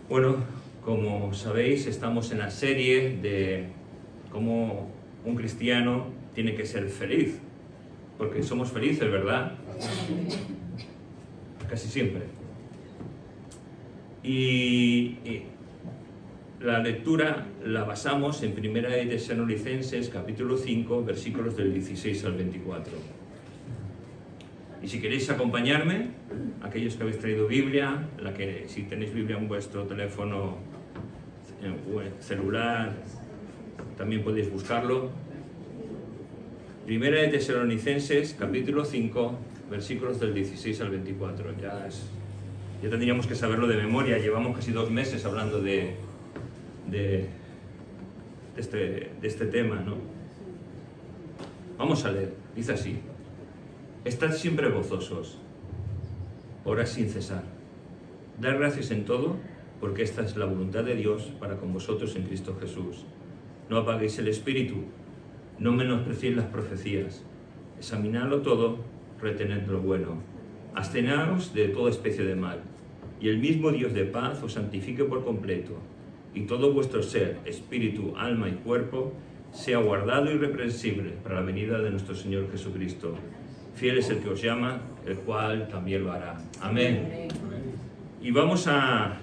Bueno, como sabéis, estamos en la serie de cómo un cristiano tiene que ser feliz, porque somos felices, ¿verdad? Casi siempre. Y la lectura la basamos en 1 de Tesalonicenses, capítulo 5, versículos del 16 al 24. Y si queréis acompañarme, aquellos que habéis traído Biblia, si tenéis Biblia en vuestro teléfono celular, también podéis buscarlo. 1 de Tesalonicenses, capítulo 5, versículos del 16 al 24. Ya tendríamos que saberlo de memoria, llevamos casi 2 meses hablando de este tema, ¿no? Vamos a leer, dice así: Estad siempre gozosos, orad sin cesar, dad gracias en todo, porque esta es la voluntad de Dios para con vosotros en Cristo Jesús. No apaguéis el espíritu, no menospreciéis las profecías, examinadlo todo, retened lo bueno, absteneos de toda especie de mal, y el mismo Dios de paz os santifique por completo, y todo vuestro ser, espíritu, alma y cuerpo, sea guardado irreprensible para la venida de nuestro Señor Jesucristo. Fiel es el que os llama, el cual también lo hará. Amén. Y vamos a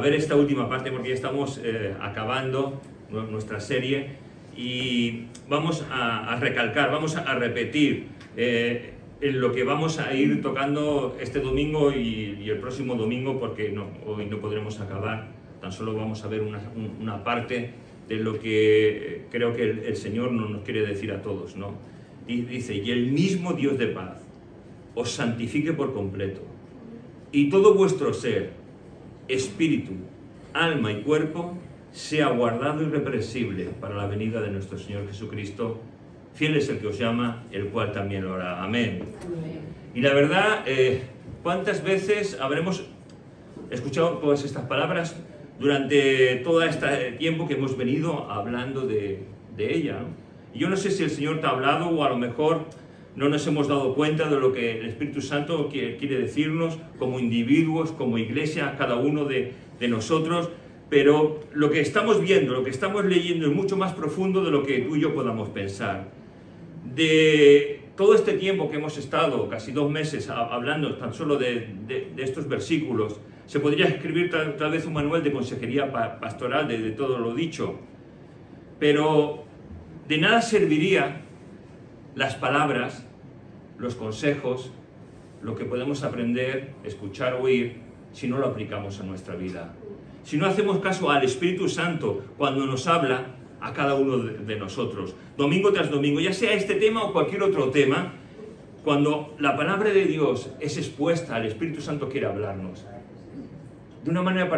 ver esta última parte, porque ya estamos acabando nuestra serie, y vamos a recalcar, vamos a repetir en lo que vamos a ir tocando este domingo y el próximo domingo, porque hoy no podremos acabar, tan solo vamos a ver una parte de lo que creo que el Señor nos quiere decir a todos, ¿no? Dice: y el mismo Dios de paz os santifique por completo, y todo vuestro ser, espíritu, alma y cuerpo, sea guardado irreprensible para la venida de nuestro Señor Jesucristo. Fiel es el que os llama, el cual también lo hará. Amén. Y la verdad, ¿cuántas veces habremos escuchado todas estas palabras durante todo este tiempo que hemos venido hablando de ella, ¿no? Y yo no sé si el Señor te ha hablado, o a lo mejor no nos hemos dado cuenta de lo que el Espíritu Santo quiere decirnos como individuos, como iglesia, cada uno de nosotros, pero lo que estamos viendo, lo que estamos leyendo es mucho más profundo de lo que tú y yo podamos pensar. De todo este tiempo que hemos estado, casi 2 meses, hablando tan solo de estos versículos, se podría escribir tal vez un manual de consejería pastoral de todo lo dicho, pero de nada serviría las palabras, los consejos, lo que podemos aprender, escuchar, oír, si no lo aplicamos a nuestra vida. Si no hacemos caso al Espíritu Santo cuando nos habla a cada uno de nosotros, domingo tras domingo, ya sea este tema o cualquier otro tema, cuando la palabra de Dios es expuesta, el Espíritu Santo quiere hablarnos de una manera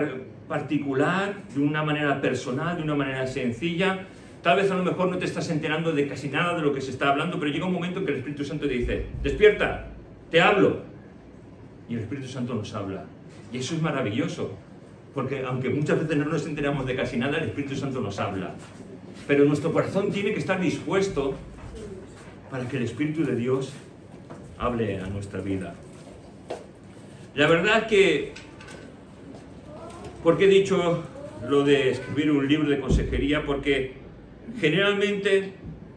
particular, de una manera personal, de una manera sencilla. Tal vez a lo mejor no te estás enterando de casi nada de lo que se está hablando, pero llega un momento en que el Espíritu Santo te dice: despierta, te hablo. Y el Espíritu Santo nos habla. Y eso es maravilloso, porque aunque muchas veces no nos enteramos de casi nada, el Espíritu Santo nos habla. Pero nuestro corazón tiene que estar dispuesto para que el Espíritu de Dios hable a nuestra vida. La verdad que, ¿por qué he dicho lo de escribir un libro de consejería? Porque generalmente,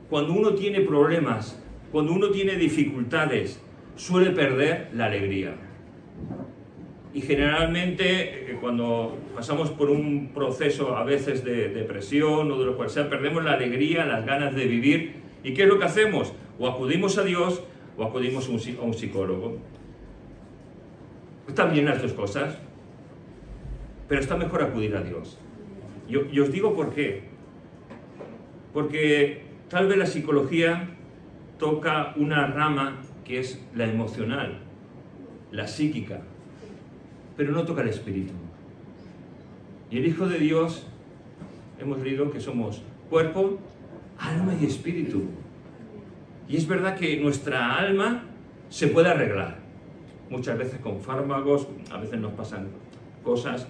cuando uno tiene problemas, cuando uno tiene dificultades, suele perder la alegría. Y generalmente, cuando pasamos por un proceso a veces de depresión o de lo cual sea, perdemos la alegría, las ganas de vivir. ¿Y qué es lo que hacemos? O acudimos a Dios o acudimos a un psicólogo. Están bien las dos cosas, pero está mejor acudir a Dios. Y os digo por qué. Porque tal vez la psicología toca una rama que es la emocional, la psíquica, pero no toca el espíritu. Y el Hijo de Dios, hemos leído que somos cuerpo, alma y espíritu. Y es verdad que nuestra alma se puede arreglar, muchas veces con fármacos, a veces nos pasan cosas,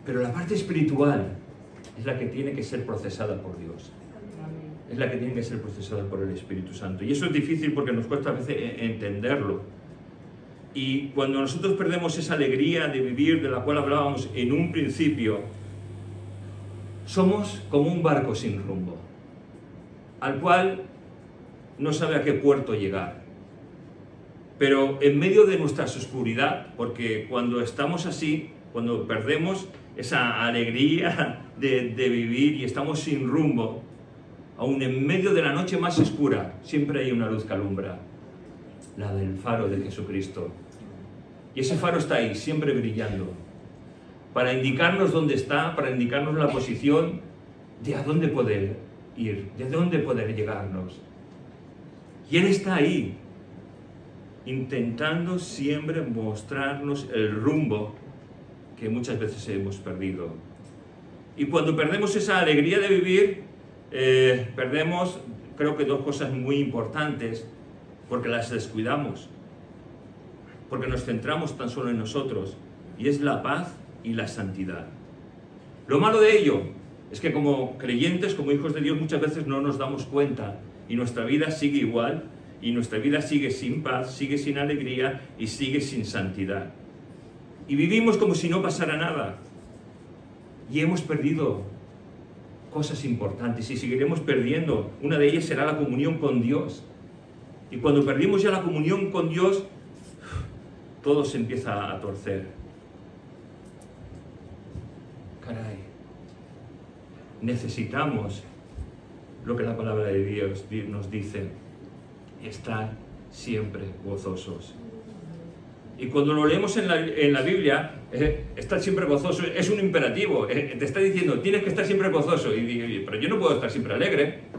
pero la parte espiritual es la que tiene que ser procesada por Dios. Es la que tiene que ser procesada por el Espíritu Santo. Y eso es difícil porque nos cuesta a veces entenderlo. Y cuando nosotros perdemos esa alegría de vivir de la cual hablábamos en un principio, somos como un barco sin rumbo, al cual no sabe a qué puerto llegar. Pero en medio de nuestra oscuridad, porque cuando estamos así, cuando perdemos esa alegría de vivir y estamos sin rumbo, aún en medio de la noche más oscura, siempre hay una luz que alumbra, la del faro de Jesucristo. Y ese faro está ahí, siempre brillando, para indicarnos dónde está, para indicarnos la posición de a dónde poder ir, de dónde poder llegarnos. Y Él está ahí, intentando siempre mostrarnos el rumbo que muchas veces hemos perdido. Y cuando perdemos esa alegría de vivir, perdemos, creo que dos cosas muy importantes, porque las descuidamos, porque nos centramos tan solo en nosotros, y es la paz y la santidad. Lo malo de ello es que como creyentes, como hijos de Dios, muchas veces no nos damos cuenta, y nuestra vida sigue igual, y nuestra vida sigue sin paz, sigue sin alegría, y sigue sin santidad. Y vivimos como si no pasara nada, y hemos perdido cosas importantes, y seguiremos perdiendo. Una de ellas será la comunión con Dios. Y cuando perdimos ya la comunión con Dios, todo se empieza a torcer. Caray, necesitamos lo que la palabra de Dios nos dice: estar siempre gozosos. Y cuando lo leemos en la Biblia, estar siempre gozoso es un imperativo. Te está diciendo, tienes que estar siempre gozoso. Pero yo no puedo estar siempre alegre.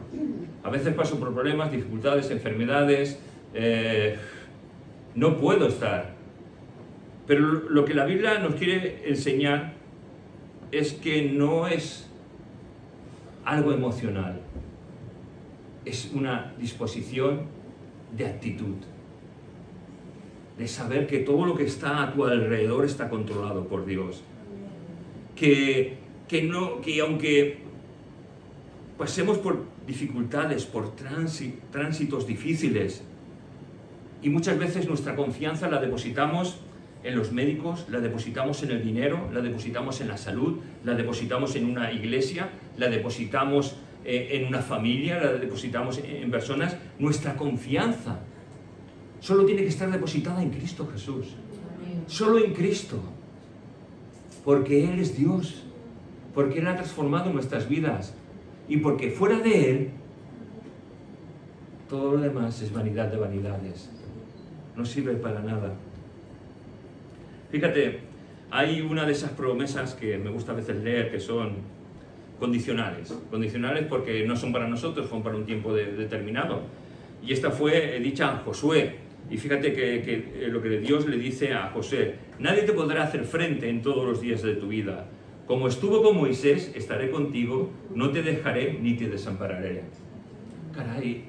A veces paso por problemas, dificultades, enfermedades. No puedo estar. Pero lo que la Biblia nos quiere enseñar es que no es algo emocional. Es una disposición de actitud, de saber que todo lo que está a tu alrededor está controlado por Dios, que aunque pasemos por dificultades, por tránsitos difíciles, y muchas veces nuestra confianza la depositamos en los médicos, la depositamos en el dinero, la depositamos en la salud, la depositamos en una iglesia, la depositamos en una familia, la depositamos en personas. Nuestra confianza solo tiene que estar depositada en Cristo Jesús. Solo en Cristo. Porque Él es Dios. Porque Él ha transformado nuestras vidas. Y porque fuera de Él, todo lo demás es vanidad de vanidades. No sirve para nada. Fíjate, hay una de esas promesas que me gusta a veces leer, que son condicionales. Condicionales porque no son para nosotros, son para un tiempo determinado. Y esta fue dicha a Josué. Y fíjate que lo que Dios le dice a José: nadie te podrá hacer frente en todos los días de tu vida. Como estuvo con Moisés, estaré contigo, no te dejaré ni te desampararé. Caray,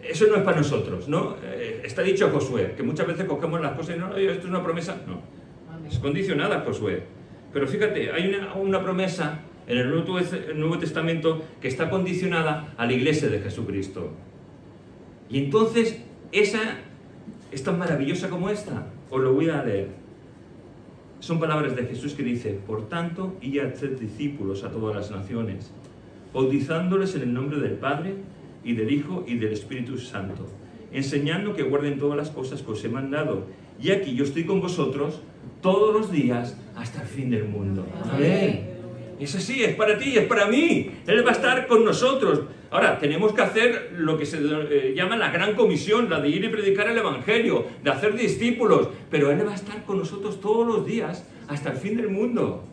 eso no es para nosotros, ¿no? Está dicho a Josué, que muchas veces cogemos las cosas y no, esto es una promesa. No, es condicionada a Josué. Pero fíjate, hay una promesa en el Nuevo Testamento que está condicionada a la iglesia de Jesucristo. Y entonces, esa es tan maravillosa como esta. Os lo voy a leer. Son palabras de Jesús que dice: por tanto, id a hacer discípulos a todas las naciones, bautizándoles en el nombre del Padre, y del Hijo, y del Espíritu Santo, enseñando que guarden todas las cosas que os he mandado. Y aquí yo estoy con vosotros todos los días hasta el fin del mundo. Amén. Es así, es para ti, es para mí. Él va a estar con nosotros. Ahora, tenemos que hacer lo que se llama la gran comisión, la de ir y predicar el Evangelio, de hacer discípulos. Pero Él va a estar con nosotros todos los días hasta el fin del mundo.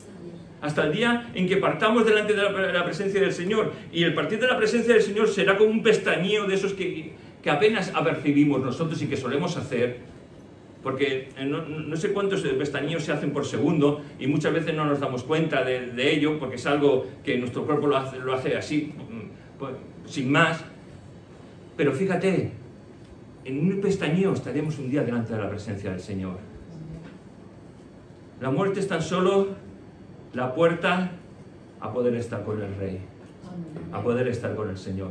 Hasta el día en que partamos delante de la presencia del Señor. Y el partir de la presencia del Señor será como un pestañeo de esos que apenas apercibimos nosotros y que solemos hacer. Porque no sé cuántos pestañeos se hacen por segundo y muchas veces no nos damos cuenta de ello, porque es algo que nuestro cuerpo lo hace así, pues, sin más. Pero fíjate, en un pestañeo estaremos un día delante de la presencia del Señor. La muerte es tan solo la puerta a poder estar con el Rey, a poder estar con el Señor,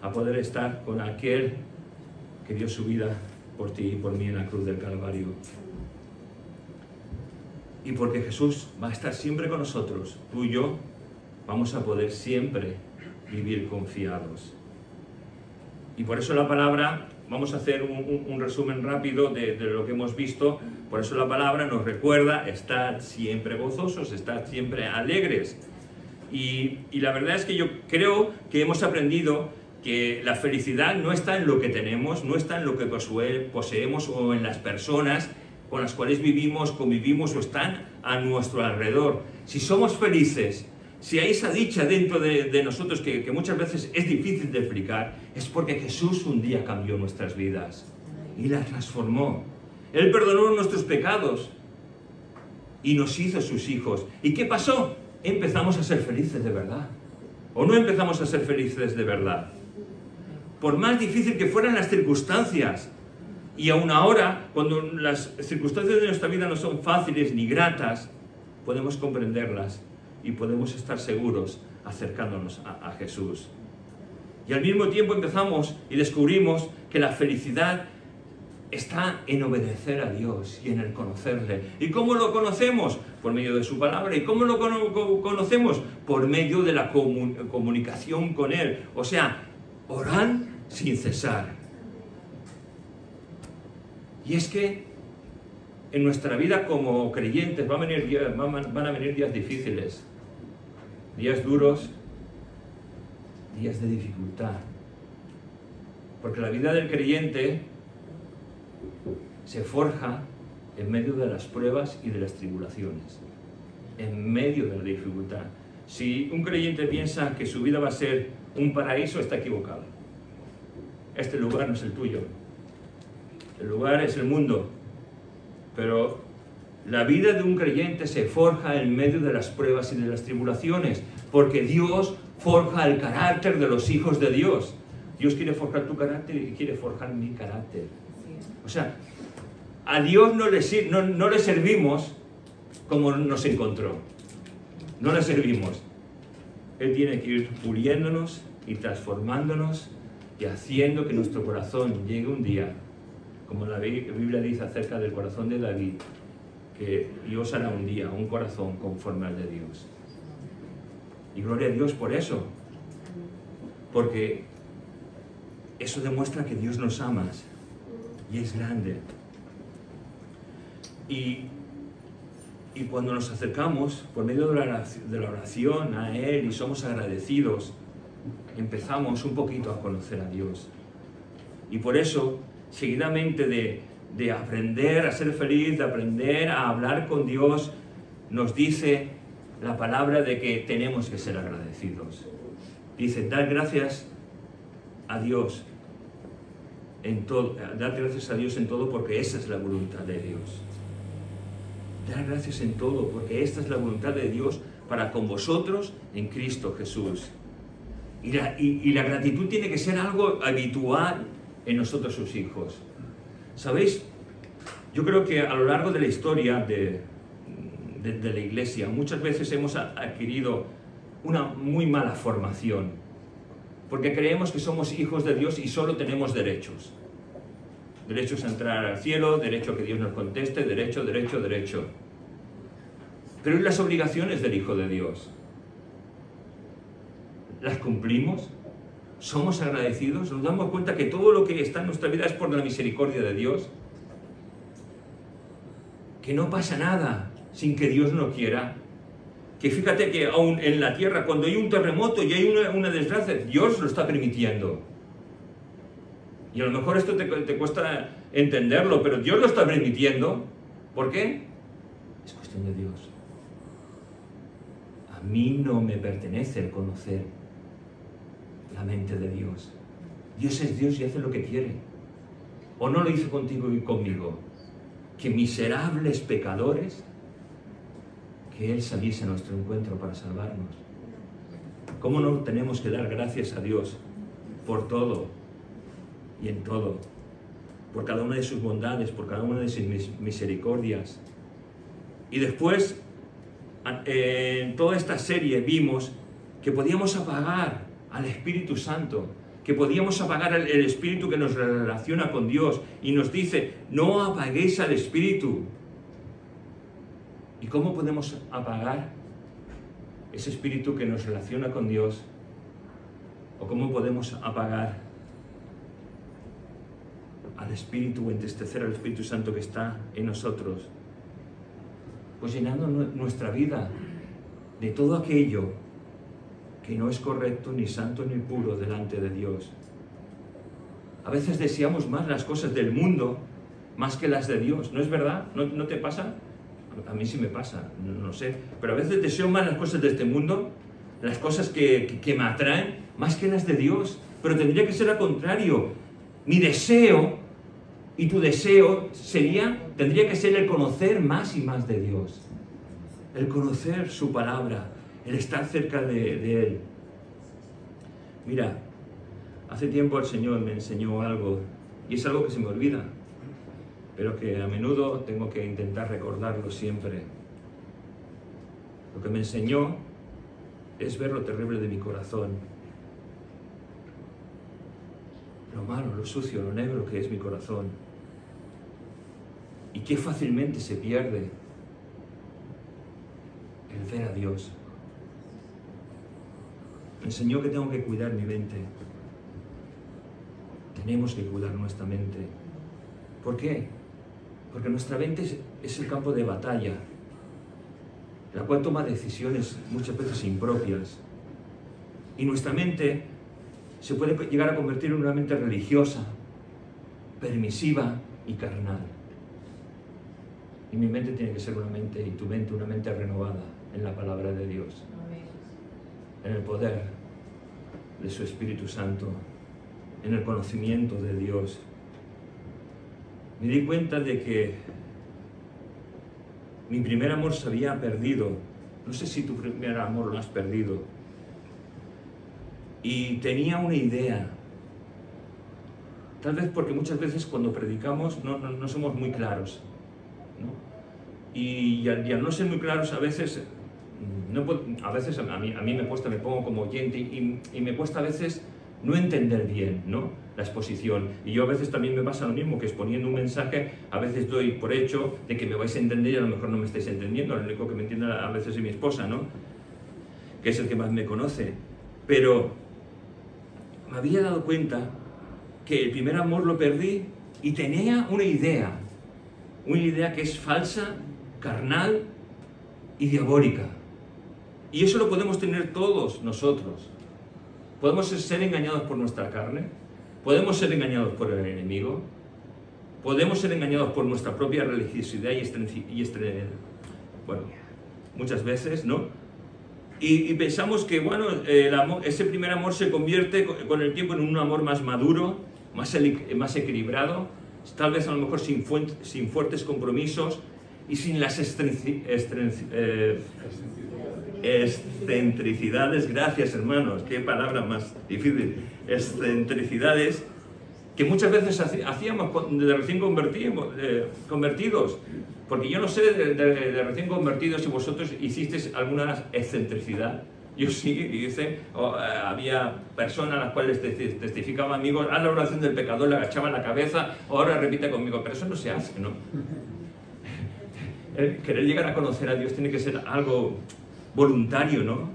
a poder estar con aquel que dio su vida por ti y por mí en la cruz del Calvario. Y porque Jesús va a estar siempre con nosotros, tú y yo vamos a poder siempre vivir confiados. Y por eso la palabra, vamos a hacer un resumen rápido de lo que hemos visto. Por eso la palabra nos recuerda, estad siempre gozosos, estad siempre alegres. Y la verdad es que yo creo que hemos aprendido que la felicidad no está en lo que tenemos, no está en lo que poseemos o en las personas con las cuales vivimos, convivimos o están a nuestro alrededor. Si somos felices, si hay esa dicha dentro de nosotros que muchas veces es difícil de explicar, es porque Jesús un día cambió nuestras vidas y las transformó. Él perdonó nuestros pecados y nos hizo sus hijos. ¿Y qué pasó? Empezamos a ser felices de verdad. ¿O no empezamos a ser felices de verdad? Por más difícil que fueran las circunstancias, y aún ahora, cuando las circunstancias de nuestra vida no son fáciles ni gratas, podemos comprenderlas y podemos estar seguros acercándonos a Jesús. Y al mismo tiempo empezamos y descubrimos que la felicidad está en obedecer a Dios y en el conocerle. ¿Y cómo lo conocemos? Por medio de su palabra. ¿Y cómo lo conocemos? Por medio de la comunicación con Él. O sea, orad sin cesar. Y es que en nuestra vida como creyentes van a venir días difíciles, días duros, días de dificultad. Porque la vida del creyente se forja en medio de las pruebas y de las tribulaciones, en medio de la dificultad. Si un creyente piensa que su vida va a ser un paraíso, está equivocado. Este lugar no es el tuyo. El lugar es el mundo. Pero la vida de un creyente se forja en medio de las pruebas y de las tribulaciones, porque Dios forja el carácter de los hijos de Dios. Dios quiere forjar tu carácter y quiere forjar mi carácter. O sea, a Dios no le servimos como nos encontró. No le servimos. Él tiene que ir puliéndonos y transformándonos y haciendo que nuestro corazón llegue un día, como la Biblia dice acerca del corazón de David, que Dios hará un día un corazón conforme al de Dios. Y gloria a Dios por eso. Porque eso demuestra que Dios nos ama y es grande. Y cuando nos acercamos por medio de la oración a Él y somos agradecidos, empezamos un poquito a conocer a Dios. Y por eso, seguidamente de aprender a ser feliz, de aprender a hablar con Dios, nos dice la palabra de que tenemos que ser agradecidos. Dice, dar gracias a Dios en todo, dar gracias a Dios en todo, porque esa es la voluntad de Dios. Dar gracias en todo, porque esta es la voluntad de Dios para con vosotros en Cristo Jesús. Y la gratitud tiene que ser algo habitual en nosotros sus hijos. ¿Sabéis? Yo creo que a lo largo de la historia de la Iglesia muchas veces hemos adquirido una muy mala formación, porque creemos que somos hijos de Dios y solo tenemos derechos. Derechos a entrar al cielo, derecho a que Dios nos conteste, derecho. Pero ¿y las obligaciones del Hijo de Dios? ¿Las cumplimos? ¿Somos agradecidos? ¿Nos damos cuenta que todo lo que está en nuestra vida es por la misericordia de Dios? Que no pasa nada sin que Dios no quiera. Que fíjate que aún en la tierra, cuando hay un terremoto y hay una desgracia, Dios lo está permitiendo. Y a lo mejor esto te cuesta entenderlo, pero Dios lo está permitiendo. ¿Por qué? Es cuestión de Dios. A mí no me pertenece el conocer la mente de Dios. Dios es Dios y hace lo que quiere. ¿O no lo hizo contigo y conmigo? Que miserables pecadores, que Él saliese a nuestro encuentro para salvarnos. ¿Cómo no tenemos que dar gracias a Dios por todo y en todo? Por cada una de sus bondades, por cada una de sus misericordias. Y después, en toda esta serie vimos que podíamos apagar al Espíritu Santo, que podíamos apagar el espíritu que nos relaciona con Dios, y nos dice, no apaguéis al espíritu. ¿Y cómo podemos apagar ese espíritu que nos relaciona con Dios? ¿O cómo podemos apagar al Espíritu o entristecer al Espíritu Santo que está en nosotros? Pues llenando nuestra vida de todo aquello que no es correcto, ni santo, ni puro delante de Dios. A veces deseamos más las cosas del mundo más que las de Dios, ¿no es verdad? ¿No te pasa? A mí sí me pasa, no sé, pero a veces deseo más las cosas de este mundo, las cosas que me atraen, más que las de Dios. Pero tendría que ser al contrario. Mi deseo y tu deseo tendría que ser el conocer más y más de Dios, el conocer su palabra, el estar cerca de Él. Mira, hace tiempo el Señor me enseñó algo, y es algo que se me olvida, pero que a menudo tengo que intentar recordarlo siempre. Lo que me enseñó es ver lo terrible de mi corazón, lo malo, lo sucio, lo negro que es mi corazón, y qué fácilmente se pierde el ver a Dios. Me enseñó que tengo que cuidar mi mente. Tenemos que cuidar nuestra mente. ¿Por qué? Porque nuestra mente es el campo de batalla, la cual toma decisiones muchas veces impropias. Y nuestra mente se puede llegar a convertir en una mente religiosa, permisiva y carnal. Y mi mente tiene que ser una mente, y tu mente, una mente renovada en la palabra de Dios, en el poder de su Espíritu Santo, en el conocimiento de Dios. Me di cuenta de que mi primer amor se había perdido. No sé si tu primer amor lo has perdido. Y tenía una idea. Tal vez porque muchas veces cuando predicamos no somos muy claros, ¿no? Y al no ser muy claros, a veces a mí me cuesta, me pongo como oyente y me cuesta a veces no entender bien, ¿no?, la exposición. Y yo a veces también me pasa lo mismo, que exponiendo un mensaje, a veces doy por hecho de que me vais a entender y a lo mejor no me estáis entendiendo. Lo único que me entiende a veces es mi esposa, ¿no?, que es el que más me conoce. Pero me había dado cuenta que el primer amor lo perdí y tenía una idea que es falsa, carnal y diabólica. Y eso lo podemos tener todos nosotros. Podemos ser engañados por nuestra carne, podemos ser engañados por el enemigo, podemos ser engañados por nuestra propia religiosidad bueno, muchas veces, ¿no? Y pensamos que, bueno, ese primer amor se convierte con el tiempo en un amor más maduro, más equilibrado, tal vez a lo mejor sin fuertes compromisos y sin las excentricidades, gracias hermanos, qué palabra más difícil, excentricidades que muchas veces hacíamos de recién convertidos, porque yo no sé de recién convertidos si vosotros hicisteis alguna excentricidad. Yo sí hice, había personas a las cuales testificaba, amigos, haz la oración del pecador, le agachaban la cabeza, ahora repite conmigo, pero eso no se hace, ¿no? Querer llegar a conocer a Dios tiene que ser algo voluntario, ¿no?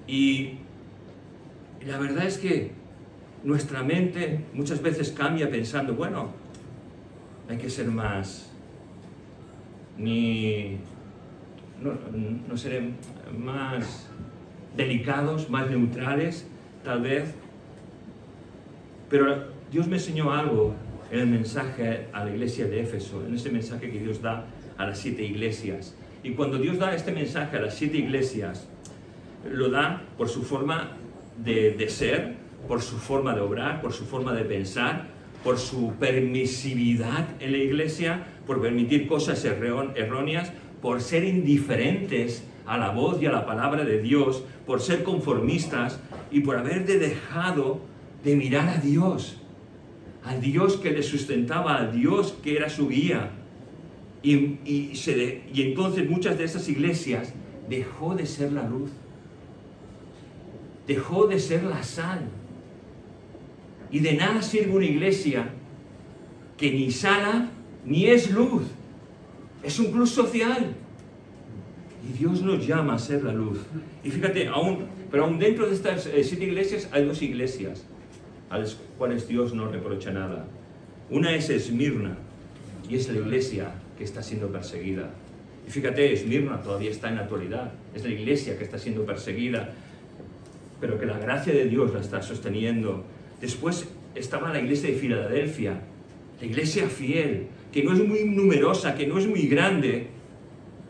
Y la verdad es que nuestra mente muchas veces cambia pensando, bueno, hay que ser más, no seré más delicados, más neutrales, tal vez. Pero Dios me enseñó algo en el mensaje a la iglesia de Éfeso, en ese mensaje que Dios da a las 7 iglesias. Y cuando Dios da este mensaje a las 7 iglesias, lo da por su forma de ser, por su forma de obrar, por su forma de pensar, por su permisividad en la iglesia, por permitir cosas erróneas, por ser indiferentes a la voz y a la palabra de Dios, por ser conformistas y por haber dejado de mirar a Dios, al Dios que le sustentaba, al Dios que era su guía. Y entonces muchas de esas iglesias dejó de ser la luz, dejó de ser la sal, Y de nada sirve una iglesia que ni sala ni es luz. Es un club social. Y Dios nos llama a ser la luz. Y fíjate, pero aún dentro de estas 7 iglesias hay 2 iglesias a las cuales Dios no reprocha nada. Una es Esmirna, y es la iglesia que está siendo perseguida. Y fíjate, Esmirna todavía está en la actualidad. Es la iglesia que está siendo perseguida, pero que la gracia de Dios la está sosteniendo. Después estaba la iglesia de Filadelfia, la iglesia fiel, que no es muy numerosa, que no es muy grande,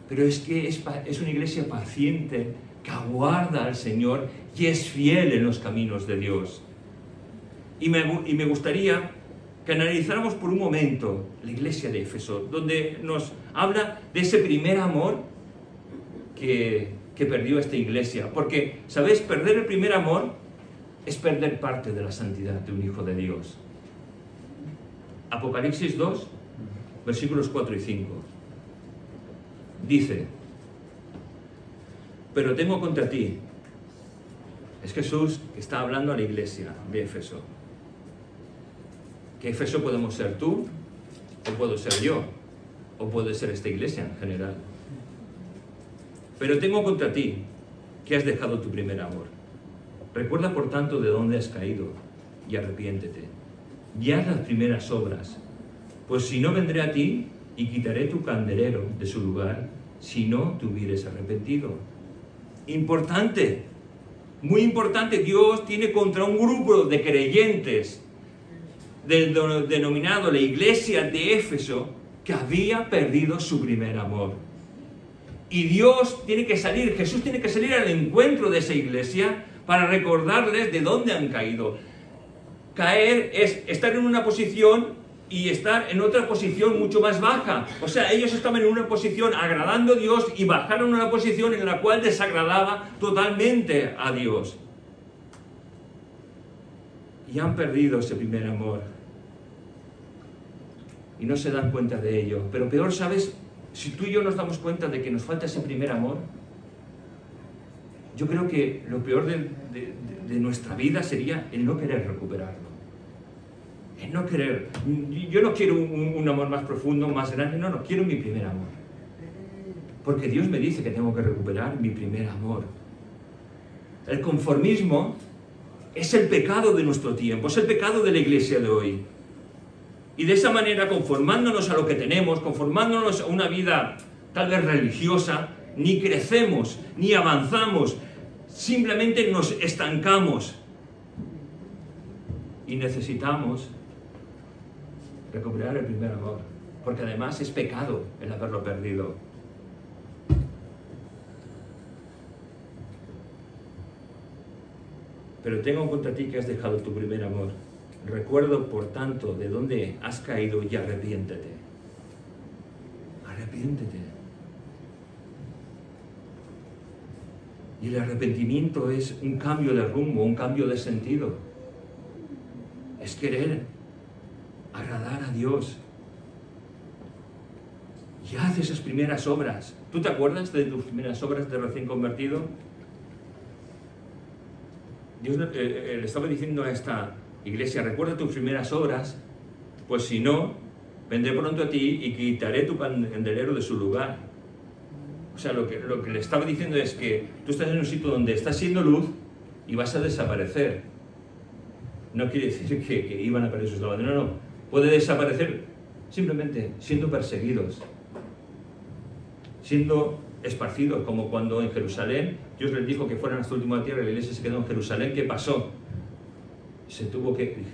pero es que es una iglesia paciente, que aguarda al Señor y es fiel en los caminos de Dios. Y me gustaría que analizáramos por un momento la iglesia de Éfeso, donde nos habla de ese primer amor que perdió esta iglesia. Porque, ¿sabéis? Perder el primer amor es perder parte de la santidad de un hijo de Dios. Apocalipsis 2, versículos 4 y 5. Dice: pero temo contra ti. Es Jesús que está hablando a la iglesia de Éfeso. Que Éfeso podemos ser tú, o puedo ser yo, o puede ser esta iglesia en general. Pero tengo contra ti que has dejado tu primer amor. Recuerda por tanto de dónde has caído y arrepiéntete. Y haz las primeras obras, pues si no vendré a ti y quitaré tu candelero de su lugar, si no te hubieres arrepentido. Importante, muy importante. Dios tiene contra un grupo de creyentes denominado la iglesia de Éfeso, que había perdido su primer amor. Y Dios tiene que salir, Jesús tiene que salir al encuentro de esa iglesia para recordarles de dónde han caído. Caer es estar en una posición y estar en otra posición mucho más baja. O sea, ellos estaban en una posición agradando a Dios y bajaron a una posición en la cual desagradaba totalmente a Dios. Y han perdido ese primer amor. Y no se dan cuenta de ello. Pero peor, ¿sabes? Si tú y yo nos damos cuenta de que nos falta ese primer amor, yo creo que lo peor de nuestra vida sería el no querer recuperarlo. El no querer. Yo no quiero un amor más profundo, más grande. No, quiero mi primer amor. Porque Dios me dice que tengo que recuperar mi primer amor. El conformismo es el pecado de nuestro tiempo, es el pecado de la iglesia de hoy. Y de esa manera, conformándonos a lo que tenemos, conformándonos a una vida tal vez religiosa, ni crecemos, ni avanzamos, simplemente nos estancamos. Y necesitamos recuperar el primer amor, porque además es pecado el haberlo perdido. Pero tengo contra ti que has dejado tu primer amor. Recuerdo, por tanto, de dónde has caído y arrepiéntete. Arrepiéntete. Y el arrepentimiento es un cambio de rumbo, un cambio de sentido. Es querer agradar a Dios. Y haz esas primeras obras. ¿Tú te acuerdas de tus primeras obras de recién convertido? Dios le estaba diciendo a esta iglesia: recuerda tus primeras obras, pues si no, vendré pronto a ti y quitaré tu candelero de su lugar. O sea, lo que le estaba diciendo es que tú estás en un sitio donde estás siendo luz y vas a desaparecer. No quiere decir que iban a perder sus lavandero, no. Puede desaparecer simplemente siendo perseguidos, siendo esparcidos, como cuando en Jerusalén Dios les dijo que fueran hasta la última tierra y la iglesia se quedó en Jerusalén. ¿Qué pasó?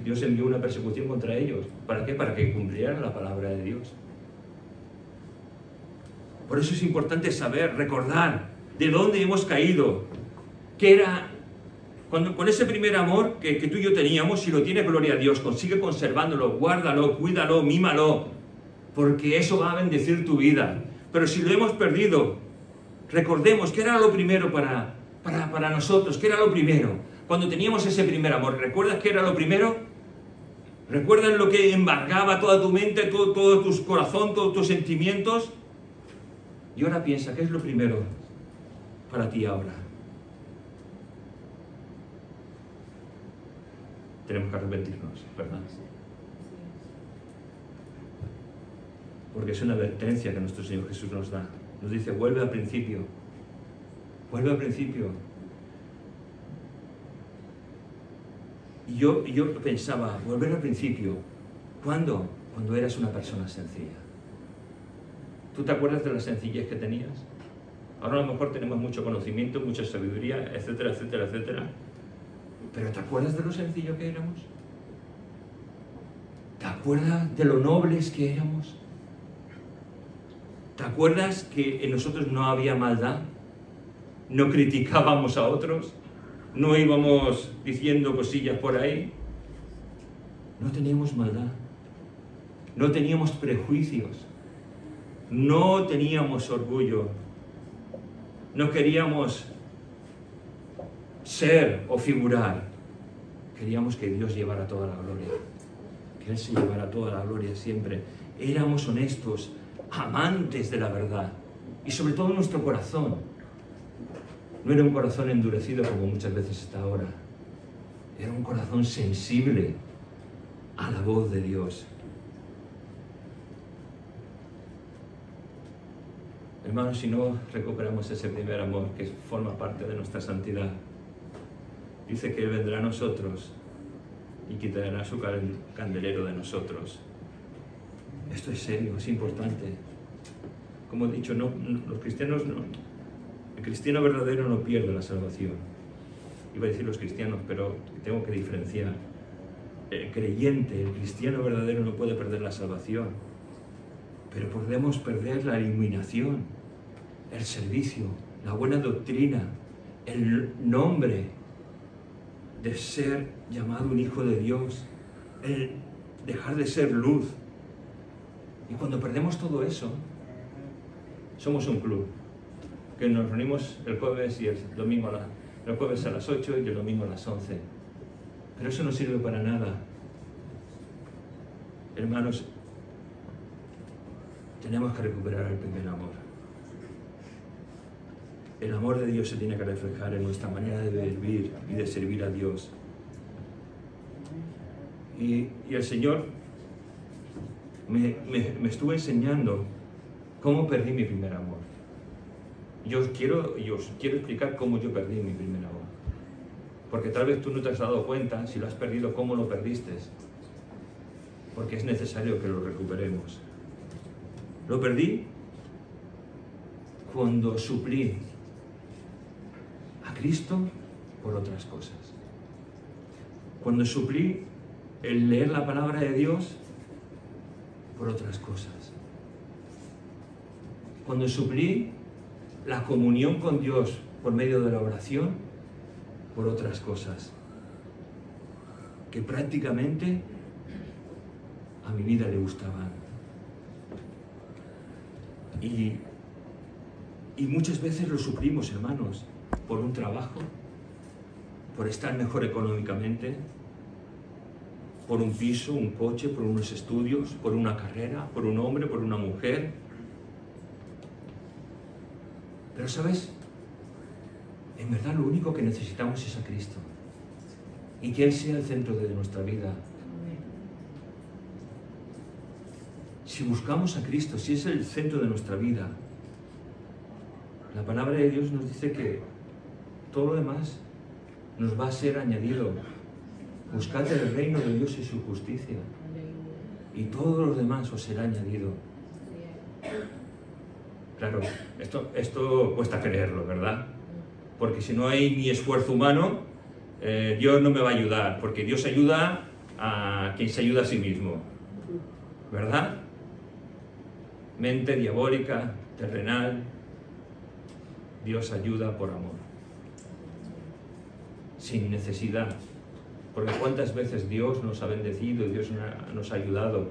Dios envió una persecución contra ellos. ¿Para qué? Para que cumplieran la palabra de Dios. Por eso es importante saber, recordar de dónde hemos caído, que era con ese primer amor que tú y yo teníamos. Si lo tienes, gloria a Dios, consigue conservándolo, guárdalo, cuídalo, mímalo, porque eso va a bendecir tu vida. Pero si lo hemos perdido, recordemos que era lo primero para nosotros, que era lo primero. Cuando teníamos ese primer amor, ¿recuerdas qué era lo primero? ¿Recuerdas lo que embargaba toda tu mente, todo tu corazón, todos tus sentimientos? Y ahora piensa, ¿qué es lo primero para ti ahora? tenemos que arrepentirnos, ¿verdad? Porque es una advertencia que nuestro Señor Jesús nos da. Nos dice, vuelve al principio. Vuelve al principio. Y yo pensaba, volver al principio. ¿Cuándo? Cuando eras una persona sencilla. ¿Tú te acuerdas de la sencillez que tenías? Ahora a lo mejor tenemos mucho conocimiento, mucha sabiduría, etcétera, etcétera, etcétera. ¿Pero te acuerdas de lo sencillo que éramos? ¿Te acuerdas de lo nobles que éramos? ¿Te acuerdas que en nosotros no había maldad? ¿No criticábamos a otros? ¿No íbamos diciendo cosillas por ahí? No teníamos maldad. No teníamos prejuicios. No teníamos orgullo. No queríamos ser o figurar. Queríamos que Dios llevara toda la gloria. Que Él se llevara toda la gloria siempre. Éramos honestos, amantes de la verdad. Y sobre todo nuestro corazón. No era un corazón endurecido como muchas veces está ahora. Era un corazón sensible a la voz de Dios. Hermanos, si no recuperamos ese primer amor que forma parte de nuestra santidad, dice que Él vendrá a nosotros y quitará su candelero de nosotros. Esto es serio, es importante. Como he dicho, los cristianos no. El cristiano verdadero no pierde la salvación. Iba a decir los cristianos, pero tengo que diferenciar. El creyente, el cristiano verdadero no puede perder la salvación. Pero podemos perder la iluminación, el servicio, la buena doctrina, el nombre de ser llamado un hijo de Dios, el dejar de ser luz. Y cuando perdemos todo eso, somos un club, que nos reunimos el jueves y el domingo, el jueves a las 8 y el domingo a las 11. Pero eso no sirve para nada. Hermanos, tenemos que recuperar el primer amor. El amor de Dios se tiene que reflejar en nuestra manera de vivir y de servir a Dios. Y el Señor me estuvo enseñando cómo perdí mi primer amor. Yo os quiero explicar cómo yo perdí mi primer amor. Porque tal vez tú no te has dado cuenta, si lo has perdido, cómo lo perdiste. Porque es necesario que lo recuperemos. Lo perdí cuando suplí a Cristo por otras cosas. Cuando suplí el leer la palabra de Dios por otras cosas. Cuando suplí la comunión con Dios por medio de la oración por otras cosas. Que prácticamente a mi vida le gustaban. Y muchas veces lo suplimos, hermanos, por un trabajo, por estar mejor económicamente, por un piso, un coche, por unos estudios, por una carrera, por un hombre, por una mujer. Pero, ¿sabes? En verdad lo único que necesitamos es a Cristo. Y que Él sea el centro de nuestra vida. Si buscamos a Cristo, si es el centro de nuestra vida, la palabra de Dios nos dice que todo lo demás nos va a ser añadido. Buscad el reino de Dios y su justicia, y todo lo demás os será añadido. Claro, esto cuesta creerlo, ¿verdad? Porque si no hay ni esfuerzo humano, Dios no me va a ayudar, porque Dios ayuda a quien se ayuda a sí mismo, ¿verdad? Mente diabólica, terrenal, Dios ayuda por amor, sin necesidad. Porque cuántas veces Dios nos ha bendecido, Dios nos ha ayudado,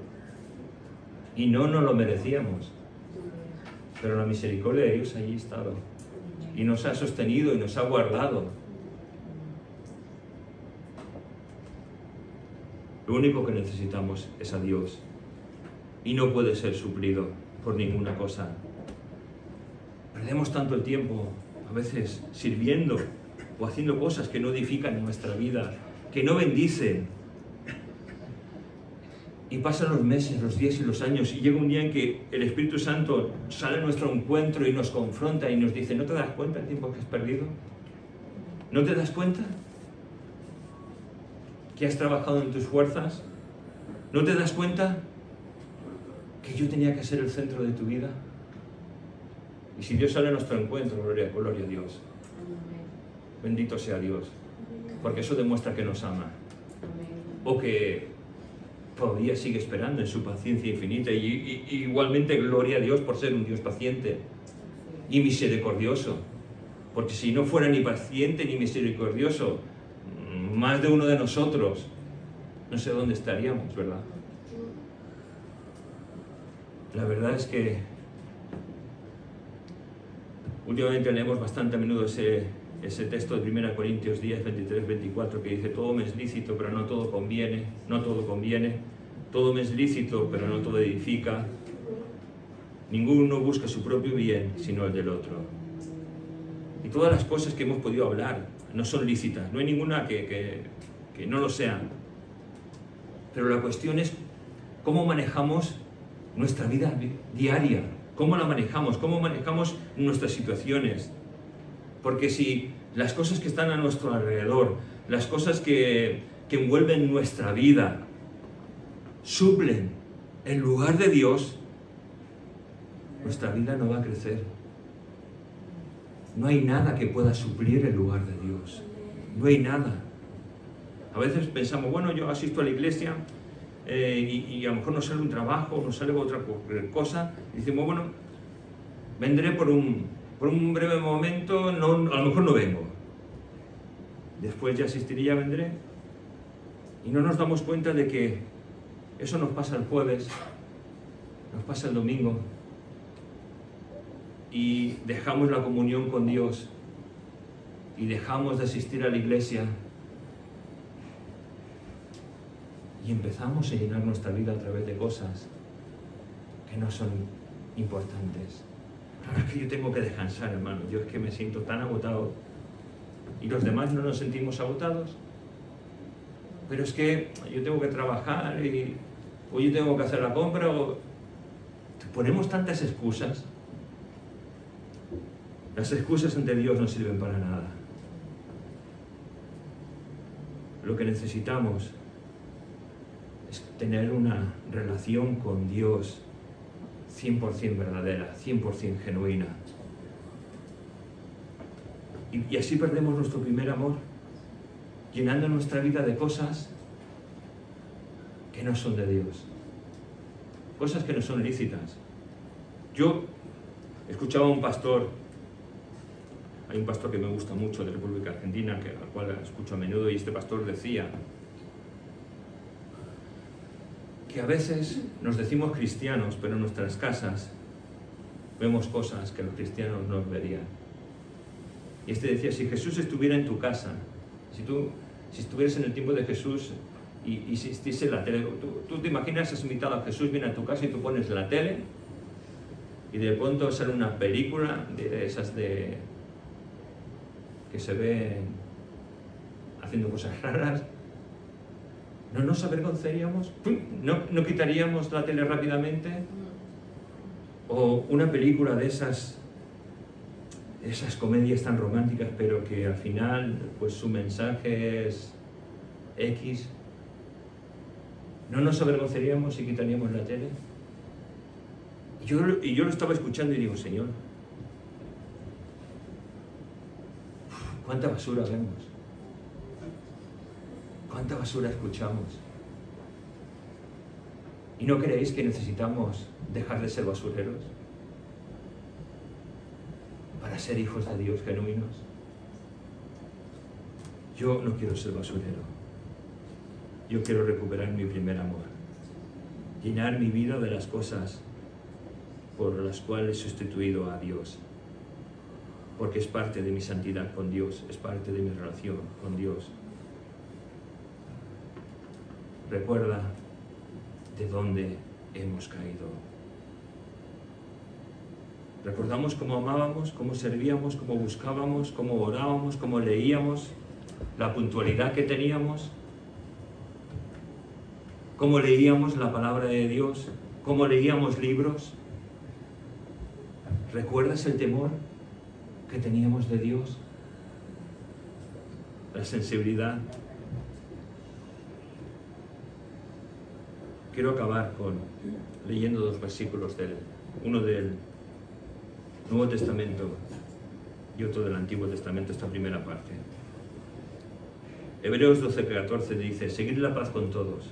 y no nos lo merecíamos, pero la misericordia de Dios allí ha estado, y nos ha sostenido y nos ha guardado. Lo único que necesitamos es a Dios, y no puede ser suplido por ninguna cosa. Perdemos tanto el tiempo, a veces, sirviendo o haciendo cosas que no edifican nuestra vida, que no bendicen Y pasan los meses, los días y los años, y llega un día en que el Espíritu Santo sale a nuestro encuentro y nos confronta y nos dice: ¿no te das cuenta del tiempo que has perdido? ¿No te das cuenta que has trabajado en tus fuerzas? ¿No te das cuenta que yo tenía que ser el centro de tu vida? Y si Dios sale a nuestro encuentro, gloria a Dios. Bendito sea Dios, porque eso demuestra que nos ama, o que todavía sigue esperando en su paciencia infinita, y igualmente gloria a Dios por ser un Dios paciente y misericordioso, porque si no fuera ni paciente ni misericordioso, más de uno de nosotros no sé dónde estaríamos, ¿verdad? La verdad es que últimamente leemos bastante a menudo ese texto de 1 Corintios 10, 23, 24, que dice: todo me es lícito, pero no todo conviene, todo me es lícito, pero no todo edifica, ninguno busca su propio bien, sino el del otro. Y todas las cosas que hemos podido hablar no son lícitas, no hay ninguna que no lo sea. Pero la cuestión es cómo manejamos nuestra vida diaria, cómo manejamos nuestras situaciones. Porque si las cosas que están a nuestro alrededor, las cosas que envuelven nuestra vida, suplen en lugar de Dios, nuestra vida no va a crecer. No hay nada que pueda suplir el lugar de Dios. No hay nada. A veces pensamos: bueno, yo asisto a la iglesia y a lo mejor no sale un trabajo, no sale otra cosa. Y decimos: bueno, vendré por un breve momento, a lo mejor no vengo. Después ya asistiré, ya vendré. Y no nos damos cuenta de que eso nos pasa el jueves, nos pasa el domingo, y dejamos la comunión con Dios y dejamos de asistir a la iglesia y empezamos a llenar nuestra vida a través de cosas que no son importantes. Ahora es que yo tengo que descansar, hermano, yo es que me siento tan agotado. ¿Y los demás no nos sentimos agotados? Pero es que yo tengo que trabajar, o yo tengo que hacer la compra, o... Ponemos tantas excusas. Las excusas ante Dios no sirven para nada. Lo que necesitamos es tener una relación con Dios 100% verdadera, 100% genuina. Y así perdemos nuestro primer amor, llenando nuestra vida de cosas que no son de Dios, cosas que no son lícitas. Yo escuchaba a un pastor, hay un pastor que me gusta mucho de República Argentina, al cual escucho a menudo, y este pastor decía que a veces nos decimos cristianos, pero en nuestras casas vemos cosas que los cristianos no verían. Y este decía: si Jesús estuviera en tu casa, si estuvieras en el tiempo de Jesús y existiese la tele, tú te imaginas, has invitado a Jesús, viene a tu casa y tú pones la tele y de pronto sale una película de esas que se ven haciendo cosas raras. ¿No nos avergonzaríamos? ¿No quitaríamos la tele rápidamente? O una película de esas comedias tan románticas, pero que al final pues su mensaje es X. ¿No nos avergonzaríamos si quitaríamos la tele? Y yo lo estaba escuchando y digo: Señor, ¿cuánta basura vemos? ¿Cuánta basura escuchamos? ¿Y no creéis que necesitamos dejar de ser basureros para ser hijos de Dios genuinos? Yo no quiero ser basurero. Yo quiero recuperar mi primer amor, llenar mi vida de las cosas por las cuales he sustituido a Dios, porque es parte de mi santidad con Dios, es parte de mi relación con Dios. Recuerda de dónde hemos caído. Recordamos cómo amábamos, cómo servíamos, cómo buscábamos, cómo orábamos, cómo leíamos, la puntualidad que teníamos, cómo leíamos la palabra de Dios, cómo leíamos libros. ¿Recuerdas el temor que teníamos de Dios? La sensibilidad. Quiero acabar leyendo dos versículos, uno del Nuevo Testamento y otro del Antiguo Testamento, esta primera parte. Hebreos 12:14 dice: seguid la paz con todos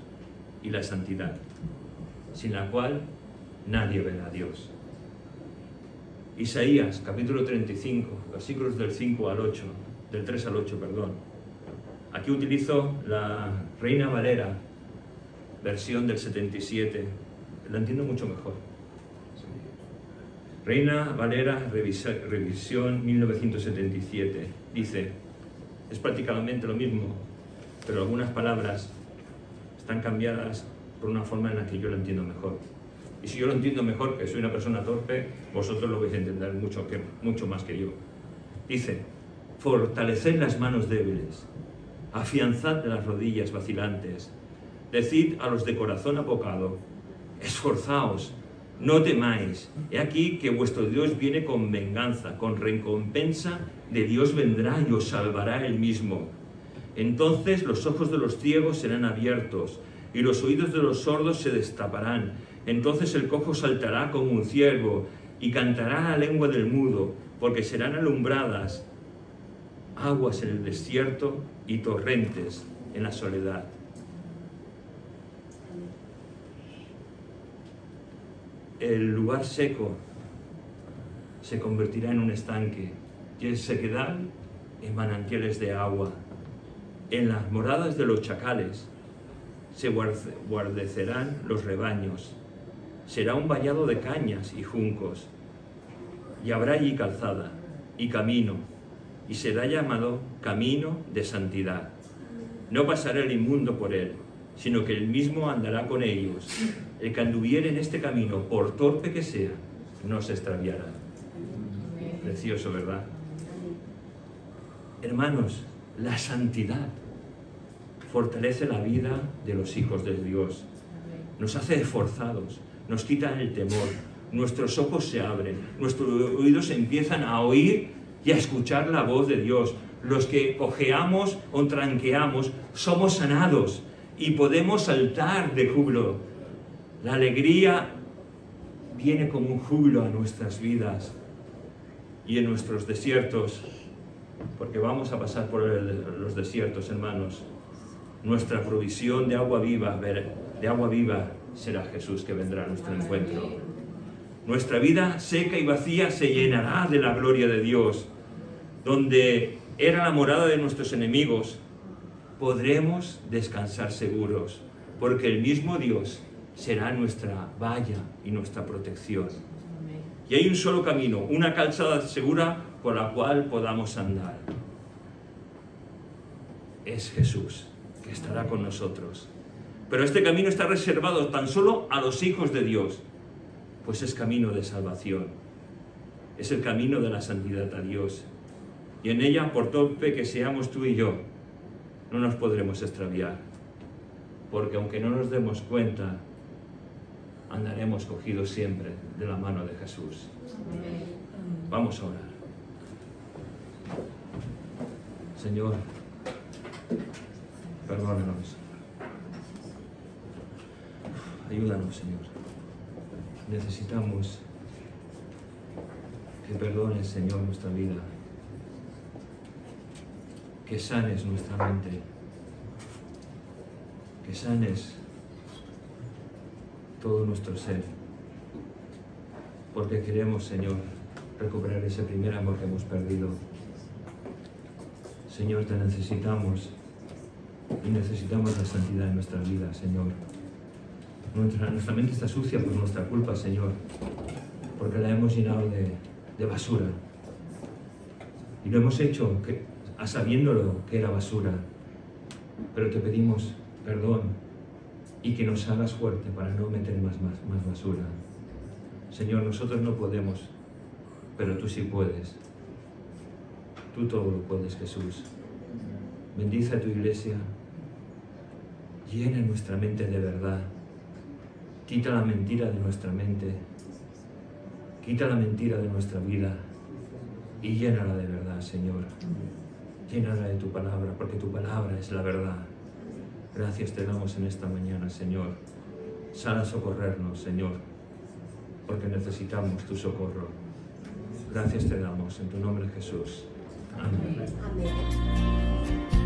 y la santidad, sin la cual nadie verá a Dios. Isaías capítulo 35, versículos del 3 al 8, perdón. Aquí utilizo la Reina Valera, versión del 77, la entiendo mucho mejor. Reina Valera, revisión 1977, dice, es prácticamente lo mismo, pero algunas palabras están cambiadas por una forma en la que yo lo entiendo mejor. Y si yo lo entiendo mejor, que soy una persona torpe, vosotros lo vais a entender mucho más que yo. Dice: fortaleced las manos débiles, afianzad las rodillas vacilantes, decid a los de corazón apocado: esforzaos, no temáis, he aquí que vuestro Dios viene con venganza, con recompensa de Dios vendrá y os salvará él mismo. Entonces los ojos de los ciegos serán abiertos y los oídos de los sordos se destaparán. Entonces el cojo saltará como un ciervo y cantará la lengua del mudo, porque serán alumbradas aguas en el desierto y torrentes en la soledad. El lugar seco se convertirá en un estanque y en sequedad en manantiales de agua. En las moradas de los chacales se guarecerán los rebaños. Será un vallado de cañas y juncos, y habrá allí calzada y camino, y será llamado camino de santidad. No pasará el inmundo por él, sino que él mismo andará con ellos. El que anduviere en este camino, por torpe que sea, no se extraviará. Precioso, ¿verdad? Hermanos, la santidad fortalece la vida de los hijos de Dios. Nos hace esforzados, nos quita el temor, nuestros ojos se abren, nuestros oídos empiezan a oír y a escuchar la voz de Dios. Los que cojeamos o tranqueamos somos sanados y podemos saltar de júbilo. La alegría viene como un júbilo a nuestras vidas y en nuestros desiertos, porque vamos a pasar por los desiertos, hermanos. Nuestra provisión de agua viva será Jesús, que vendrá a nuestro encuentro. Nuestra vida seca y vacía se llenará de la gloria de Dios. Donde era la morada de nuestros enemigos, podremos descansar seguros, porque el mismo Dios será nuestra valla y nuestra protección. Y hay un solo camino, una calzada segura por la cual podamos andar. Es Jesús, que estará con nosotros. Pero este camino está reservado tan solo a los hijos de Dios, pues es camino de salvación. Es el camino de la santidad a Dios. Y en ella, por torpe que seamos tú y yo, no nos podremos extraviar. Porque aunque no nos demos cuenta, andaremos cogidos siempre de la mano de Jesús. Vamos a orar. Señor, perdónanos. Ayúdanos, Señor. Necesitamos que perdones, Señor, nuestra vida. Que sanes nuestra mente. Que sanes todo nuestro ser. Porque queremos, Señor, recuperar ese primer amor que hemos perdido. Señor, te necesitamos y necesitamos la santidad en nuestra vida, Señor. Nuestra mente está sucia por nuestra culpa, Señor, porque la hemos llenado de basura. Y lo hemos hecho sabiéndolo que era basura. Pero te pedimos perdón y que nos hagas fuerte para no meter más basura. Señor, nosotros no podemos, pero tú sí puedes. Tú todo lo puedes, Jesús. Bendice a tu iglesia. Llena nuestra mente de verdad. Quita la mentira de nuestra mente. Quita la mentira de nuestra vida y llénala de verdad, Señor. Llénala de tu palabra, porque tu palabra es la verdad. Gracias te damos en esta mañana, Señor. Sal a socorrernos, Señor, porque necesitamos tu socorro. Gracias te damos en tu nombre, Jesús. Amén. Amén.